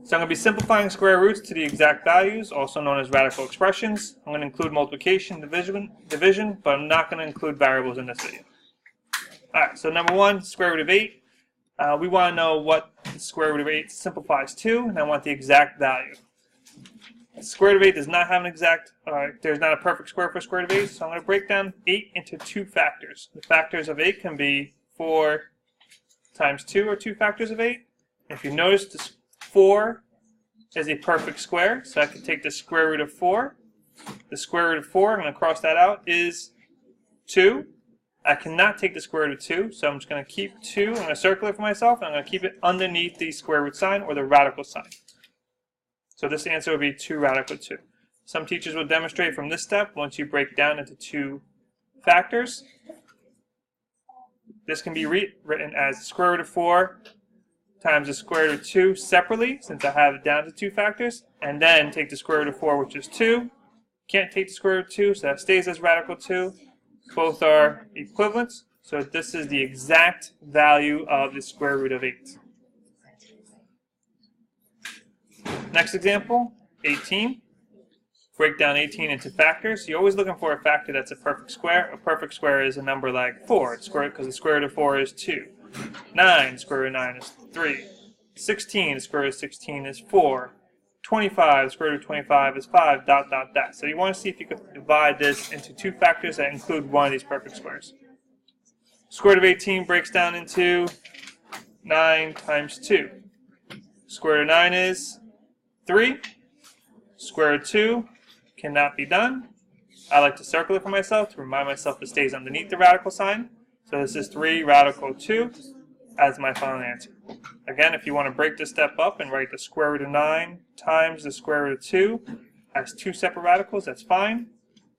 So I'm going to be simplifying square roots to the exact values, also known as radical expressions. I'm going to include multiplication, division, but I'm not going to include variables in this video. Alright, so number one, square root of 8. We want to know what the square root of 8 simplifies to, and I want the exact value. The square root of 8 does not have an exact, there's not a perfect square for square root of 8, so I'm going to break down 8 into two factors. The factors of 8 can be 4 times 2 or 2 factors of 8. If you notice, this 4 is a perfect square, so I can take the square root of 4. The square root of 4, I'm going to cross that out, is 2. I cannot take the square root of 2, so I'm just going to keep 2. I'm going to circle it for myself, and I'm going to keep it underneath the square root sign or the radical sign. So this answer would be 2 radical 2. Some teachers will demonstrate from this step, once you break down into two factors, this can be written as the square root of 4 times the square root of 2 separately, since I have it down to two factors, and then take the square root of 4, which is 2. Can't take the square root of 2, so that stays as radical 2. Both are equivalent, so this is the exact value of the square root of 8. Next example, 18. Break down 18 into factors. You're always looking for a factor that's a perfect square. A perfect square is a number like 4, because the square root of 4 is 2. 9, square root of 9 is 3. 16, the square root of 16 is 4. 25, the square root of 25 is 5, ... So you want to see if you can divide this into two factors that include one of these perfect squares. Square root of 18 breaks down into 9 times 2. Square root of 9 is 3. Square root of 2 cannot be done. I like to circle it for myself to remind myself it stays underneath the radical sign. So this is 3 radical 2 as my final answer. Again, if you want to break this step up and write the square root of 9 times the square root of 2 as two separate radicals, that's fine.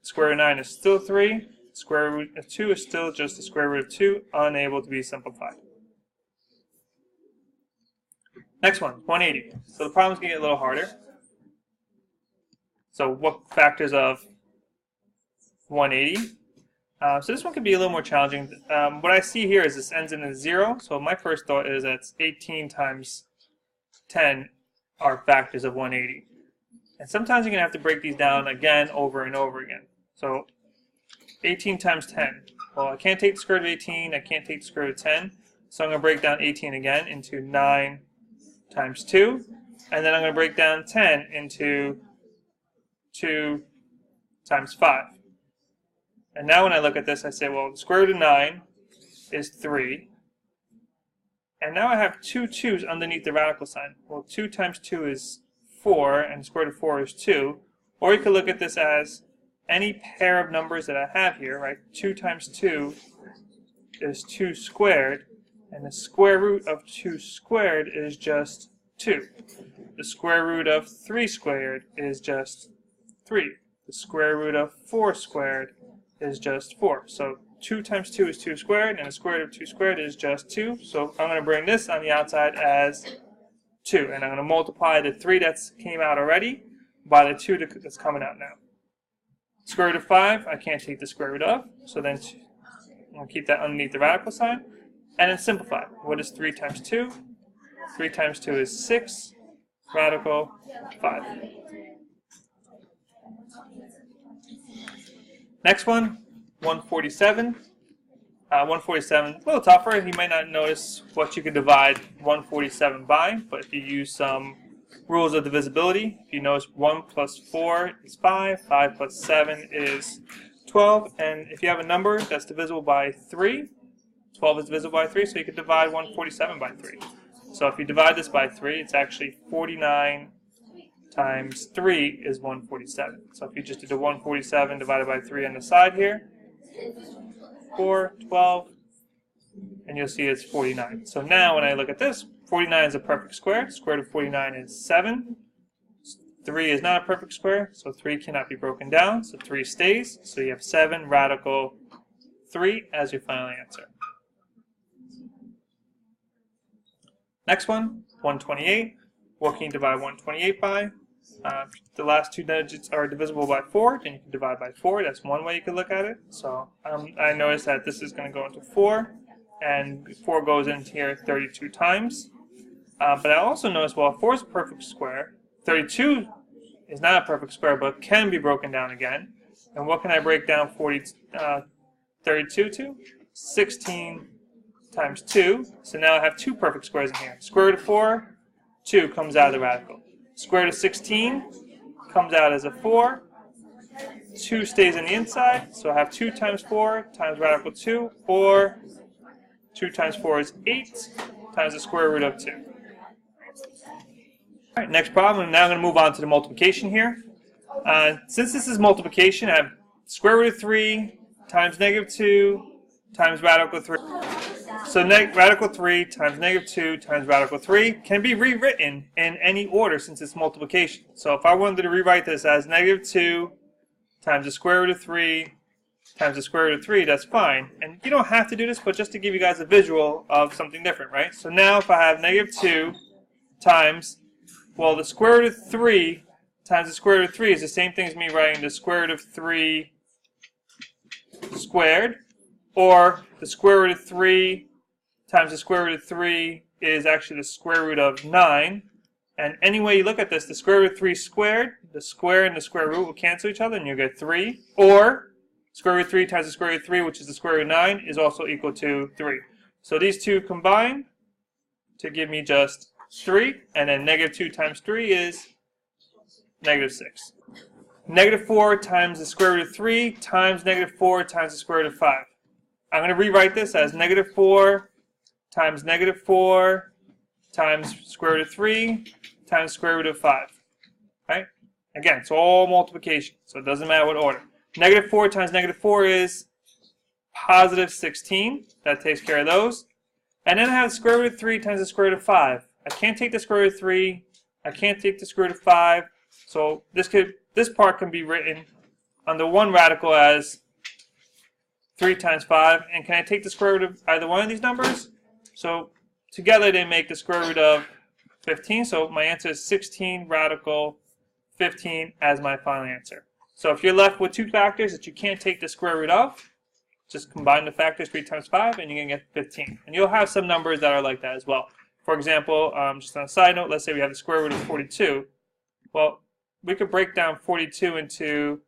Square root of 9 is still 3. Square root of 2 is still just the square root of 2, unable to be simplified. Next one, 180. So the problem's going to get a little harder. So what factors of 180? So this one could be a little more challenging. What I see here is this ends in a 0. So my first thought is that 18 times 10 are factors of 180. And sometimes you're going to have to break these down again over and over again. So 18 times 10. Well, I can't take the square root of 18. I can't take the square root of 10. So I'm going to break down 18 again into 9 times 2. And then I'm going to break down 10 into 2 times 5. And now when I look at this, I say, well, the square root of 9 is 3. And now I have two 2's underneath the radical sign. Well, 2 times 2 is 4, and the square root of 4 is 2. Or you could look at this as any pair of numbers that I have here, right? 2 times 2 is 2 squared, and the square root of 2 squared is just 2. The square root of 3 squared is just 3. The square root of 4 squared is just 4. So 2 times 2 is 2 squared, and the square root of 2 squared is just 2. So I'm going to bring this on the outside as 2. And I'm going to multiply the 3 that came out already by the 2 that's coming out now. Square root of 5, I can't take the square root of. So then I'm going to keep that underneath the radical sign. And then simplify. What is 3 times 2? 3 times 2 is 6. Radical 5. Next one, 147. 147 is a little tougher. You might not notice what you could divide 147 by, but if you use some rules of divisibility, if you notice 1 plus 4 is 5, 5 plus 7 is 12, and if you have a number that's divisible by 3, 12 is divisible by 3, so you could divide 147 by 3. So if you divide this by 3, it's actually 49 times 3 is 147. So if you just did the 147 divided by 3 on the side here, 4, 12, and you'll see it's 49. So now when I look at this, 49 is a perfect square. The square root of 49 is 7. 3 is not a perfect square, so 3 cannot be broken down, so 3 stays. So you have 7 radical 3 as your final answer. Next one, 128. What can you divide 128 by? The last two digits are divisible by 4, then you can divide by 4. That's one way you could look at it. So I noticed that this is going to go into 4, and 4 goes into here 32 times. But I also noticed, well, 4 is a perfect square. 32 is not a perfect square, but can be broken down again. And what can I break down 32 to? 16 times 2. So now I have 2 perfect squares in here. Square root of 4, 2 comes out of the radical. Square root of 16 comes out as a 4. 2 stays on the inside, so I have 2 times 4 times radical 2, or 2 times 4 is 8 times the square root of 2. Alright, next problem. I'm now going to move on to the multiplication here. Since this is multiplication, I have square root of 3 times negative 2 times radical 3. So radical 3 times negative 2 times radical 3 can be rewritten in any order since it's multiplication. So if I wanted to rewrite this as negative 2 times the square root of 3 times the square root of 3, that's fine. And you don't have to do this, but just to give you guys a visual of something different, right? So now if I have negative 2 times, well, the square root of 3 times the square root of 3 is the same thing as me writing the square root of 3 squared, or the square root of 3 times the square root of 3 is actually the square root of 9. And any way you look at this, the square root of 3 squared, the square and the square root will cancel each other and you get 3. Or square root of 3 times the square root of 3, which is the square root of 9, is also equal to 3. So these two combine to give me just 3. And then negative 2 times 3 is negative 6. Negative 4 times the square root of 3 times negative 4 times the square root of 5. I'm going to rewrite this as negative 4 times negative 4 times square root of 3 times square root of 5. Right? Again, it's all multiplication, so it doesn't matter what order. Negative 4 times negative 4 is positive 16. That takes care of those. And then I have the square root of 3 times the square root of 5. I can't take the square root of 3. I can't take the square root of 5. So this part can be written under one radical as 3 times 5. And can I take the square root of either one of these numbers? So together they make the square root of 15. So my answer is 16 radical 15 as my final answer. So if you're left with two factors that you can't take the square root of, just combine the factors 3 times 5 and you're going to get 15. And you'll have some numbers that are like that as well. For example, just on a side note, let's say we have the square root of 42. Well, we could break down 42 into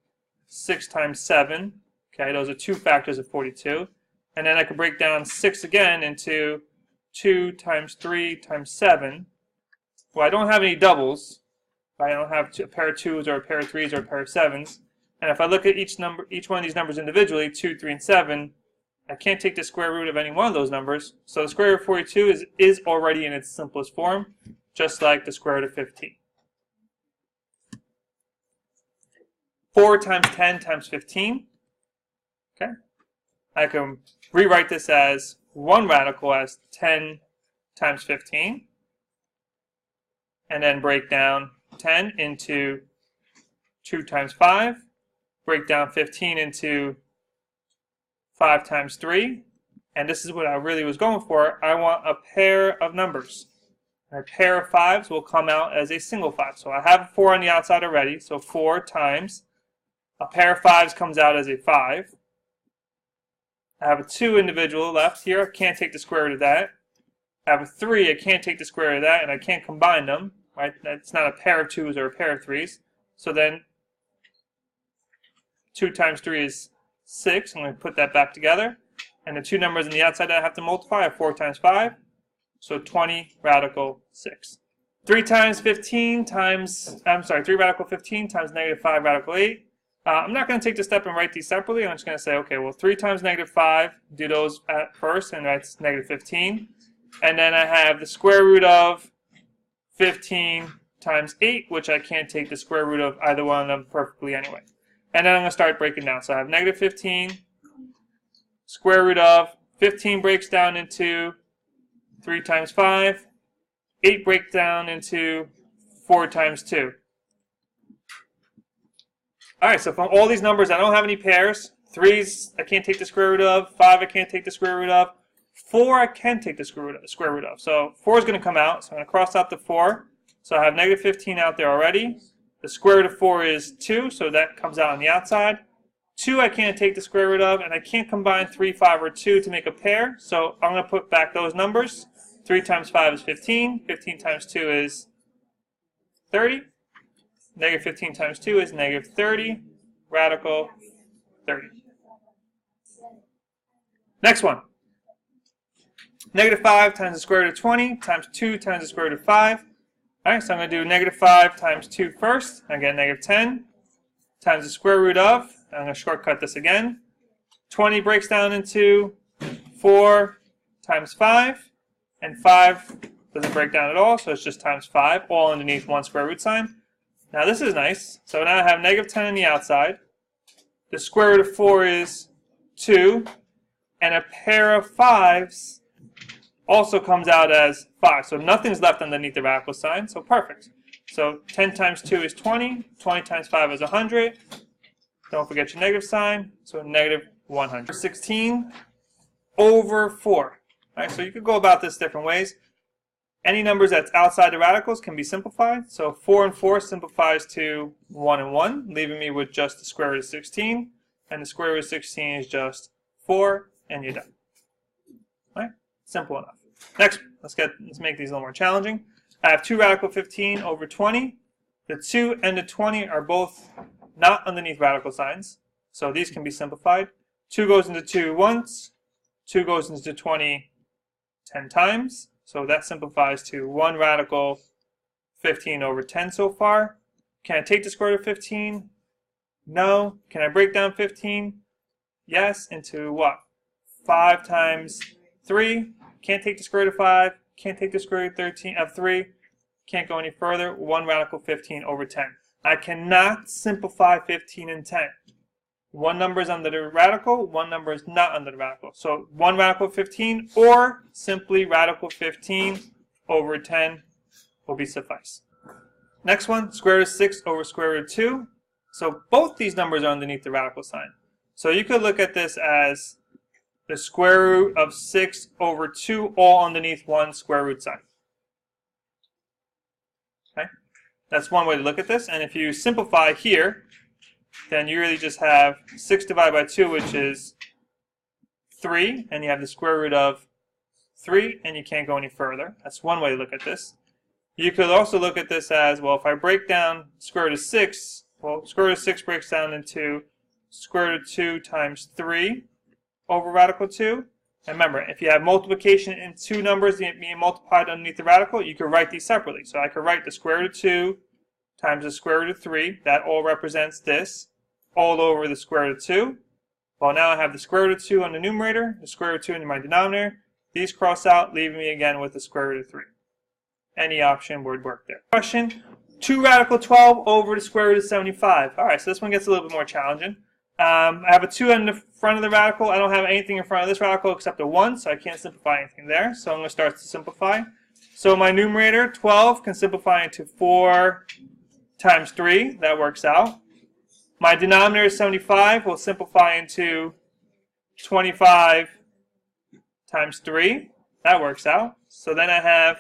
6 times 7. Okay, those are two factors of 42. And then I could break down 6 again into 2 times 3 times 7. Well, I don't have any doubles. I don't have a pair of 2s or a pair of 3s or a pair of 7s. And if I look at each one of these numbers individually, 2, 3, and 7, I can't take the square root of any one of those numbers. So the square root of 42 is already in its simplest form, just like the square root of 15. 4 times 10 times 15. Okay. I can rewrite this as one radical as 10 times 15. And then break down 10 into 2 times 5. Break down 15 into 5 times 3. And this is what I really was going for. I want a pair of numbers. And a pair of 5s will come out as a single 5. So I have a 4 on the outside already. So 4 times a pair of 5s comes out as a 5. I have a 2 individual left here. I can't take the square root of that. I have a 3. I can't take the square root of that, and I can't combine them. Right? That's not a pair of 2s or a pair of 3s. So then 2 times 3 is 6. I'm going to put that back together. And the two numbers on the outside that I have to multiply are 4 times 5. So 20 radical 6. 3 times 15 times, 3 radical 15 times negative 5 radical 8. I'm not going to take the step and write these separately. I'm just going to say, okay, well, 3 times negative 5, do those at first, and that's negative 15. And then I have the square root of 15 times 8, which I can't take the square root of either one of them perfectly anyway. And then I'm going to start breaking down. So I have negative 15, square root of 15 breaks down into 3 times 5. 8 breaks down into 4 times 2. Alright, so from all these numbers, I don't have any pairs. 3s, I can't take the square root of. 5, I can't take the square root of. 4, I can take the square root of. So 4 is going to come out. So I'm going to cross out the 4. So I have negative 15 out there already. The square root of 4 is 2, so that comes out on the outside. 2 I can't take the square root of, and I can't combine 3, 5, or 2 to make a pair. So I'm going to put back those numbers. 3 times 5 is 15. 15 times 2 is 30. Negative 15 times 2 is negative 30. Radical 30. Next one. Negative 5 times the square root of 20 times 2 times the square root of 5. Alright, so I'm going to do negative 5 times 2 first. I get negative 10 times the square root of, I'm going to shortcut this again. 20 breaks down into 4 times 5, and 5 doesn't break down at all, so it's just times 5, all underneath one square root sign. Now this is nice. So now I have negative 10 on the outside. The square root of 4 is 2, and a pair of 5s also comes out as 5. So nothing's left underneath the radical sign, so perfect. So 10 times 2 is 20. 20 times 5 is 100. Don't forget your negative sign, so negative 100. 16 over 4. All right, so you could go about this different ways. Any numbers that's outside the radicals can be simplified. So 4 and 4 simplifies to 1 and 1, leaving me with just the square root of 16. And the square root of 16 is just 4, and you're done. All right, simple enough. Next, let's make these a little more challenging. I have 2 radical 15 over 20. The 2 and the 20 are both not underneath radical signs, so these can be simplified. 2 goes into 2 once. 2 goes into 20 10 times. So that simplifies to 1 radical 15 over 10 so far. Can I take the square root of 15? No. Can I break down 15? Yes. Into what? 5 times 3. Can't take the square root of 5. Can't take the square root of 3. Can't go any further. 1 radical 15 over 10. I cannot simplify 15 and 10. One number is under the radical, one number is not under the radical. So 1 radical 15 or simply radical 15 over 10 will be suffice. Next one, square root of 6 over square root of 2. So both these numbers are underneath the radical sign. So you could look at this as the square root of 6 over 2 all underneath one square root sign. Okay? That's one way to look at this. And if you simplify here, then you really just have 6 divided by 2, which is 3, and you have the square root of 3, and you can't go any further. That's one way to look at this. You could also look at this as, well, if I break down square root of 6, well, square root of 6 breaks down into square root of 2 times 3 over radical 2. And remember, if you have multiplication in two numbers being multiplied underneath the radical, you could write these separately. So I could write the square root of 2 times the square root of 3. That all represents this, all over the square root of 2. Well, now I have the square root of 2 on the numerator, the square root of 2 in my denominator. These cross out, leaving me again with the square root of 3. Any option would work there. Question, 2 radical 12 over the square root of 75. All right, so this one gets a little bit more challenging. I have a 2 in the front of the radical. I don't have anything in front of this radical except a 1, so I can't simplify anything there. So I'm going to start to simplify. So my numerator, 12, can simplify into 4 times 3. That works out. My denominator, 75, will simplify into 25 times 3. That works out. So then I have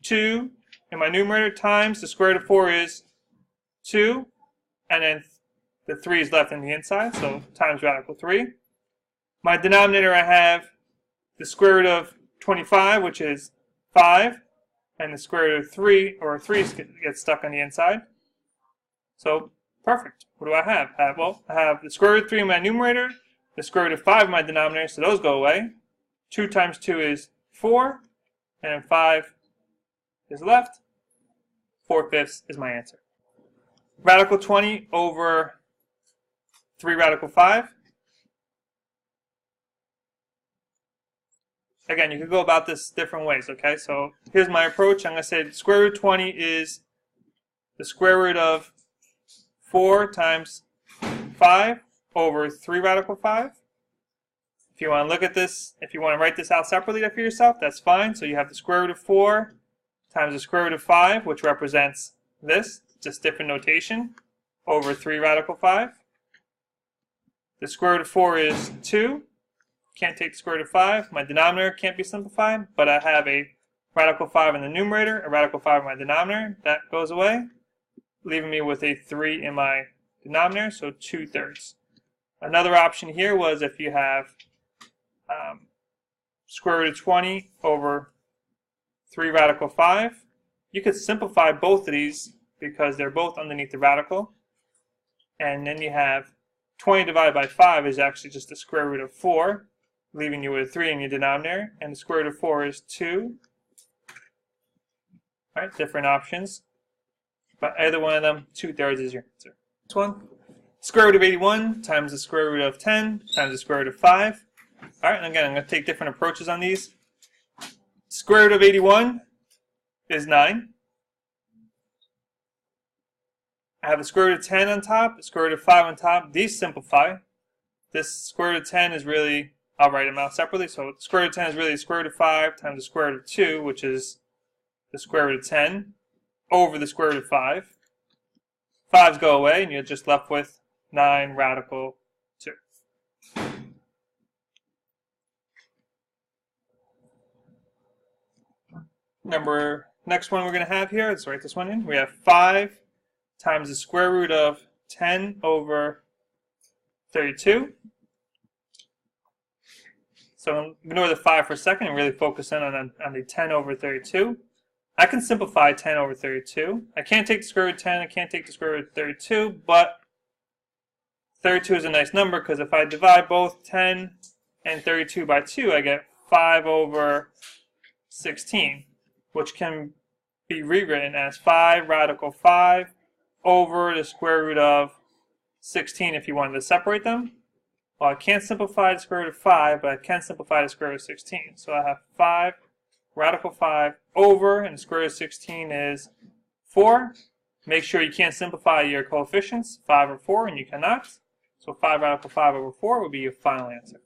2 in my numerator times the square root of 4 is 2, and then the 3 is left on the inside, so times radical 3. My denominator, I have the square root of 25, which is 5, and the square root of 3, or 3 gets stuck on the inside. So perfect. What do I have? Well, I have the square root of 3 in my numerator, the square root of 5 in my denominator, so those go away. 2 times 2 is 4, and then 5 is left. 4/5 is my answer. Radical 20 over 3 radical 5. Again, you could go about this different ways, okay? So here's my approach. I'm going to say the square root of 20 is the square root of 4 times 5 over 3 radical 5. If you want to look at this, if you want to write this out separately for yourself, that's fine. So you have the square root of 4 times the square root of 5, which represents this, just different notation, over 3 radical 5. The square root of 4 is 2. Can't take the square root of 5. My denominator can't be simplified, but I have a radical 5 in the numerator, a radical 5 in my denominator. That goes away, leaving me with a 3 in my denominator, so 2/3. Another option here was if you have square root of 20 over 3 radical 5. You could simplify both of these because they're both underneath the radical. And then you have 20 divided by 5 is actually just the square root of 4, leaving you with a 3 in your denominator. And the square root of 4 is 2. All right, different options. But either one of them, 2/3 is your answer. This one, square root of 81 times the square root of 10 times the square root of 5. All right, and again, I'm going to take different approaches on these. Square root of 81 is 9. I have the square root of 10 on top, the square root of 5 on top. These simplify. This square root of 10 is really, I'll write them out separately. So the square root of 10 is really the square root of 5 times the square root of 2, which is the square root of 10, over the square root of 5. 5's go away, and you're just left with 9 radical 2. Next one we're going to have here, let's write this one in. We have 5 times the square root of 10 over 32. So ignore the 5 for a second and really focus in on the 10 over 32. I can simplify 10 over 32. I can't take the square root of 10, I can't take the square root of 32, but 32 is a nice number because if I divide both 10 and 32 by 2, I get 5 over 16, which can be rewritten as 5 radical 5 over the square root of 16 if you wanted to separate them. Well, I can't simplify the square root of 5, but I can simplify the square root of 16. So I have 5 radical 5 over, and the square root of 16 is 4. Make sure you can't simplify your coefficients, 5 or 4, and you cannot. So 5 radical 5 over 4 would be your final answer.